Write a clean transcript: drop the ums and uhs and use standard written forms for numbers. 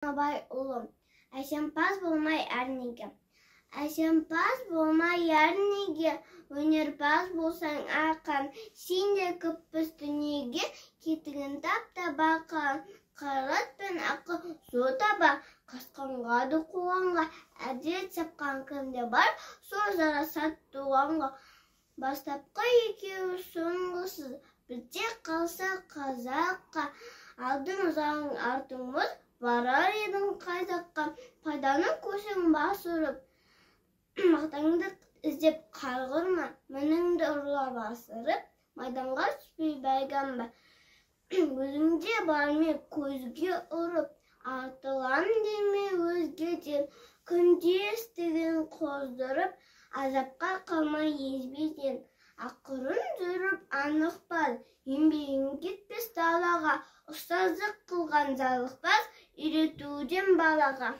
Абай ұлым, әсемпаз болмай әрнеге. Әсемпаз болмай әрнеге, өнерпаз болсаң ақын. Сен де көппіз дүниеге, кетігін тап-табақан. Қайрат пен ақыл зор таба, қасқанға қуғанға. Әдет сапқан кімде бар, сол жарасат туғанға. Бастапқы екеуі соңғысыз, бірте қалса қазаққа. Алдың заң артың мұз, барар едің қайдаққа. Пайданы көсің бас ұрып, мақтаңды іздеп қарғырма. Мініңді ұрлап асырып, майданға түспей бәйгенбе. Өзіңде барме көзге ұрып, артылам деме өзгеден. Күнде істеген қоздырып, азапқа қалмай езбеден. Ақырын жүріп анықпаз, еңбегің кетпес далаға. Ұстаздық қылған жалықпаз, үйретуден балаға.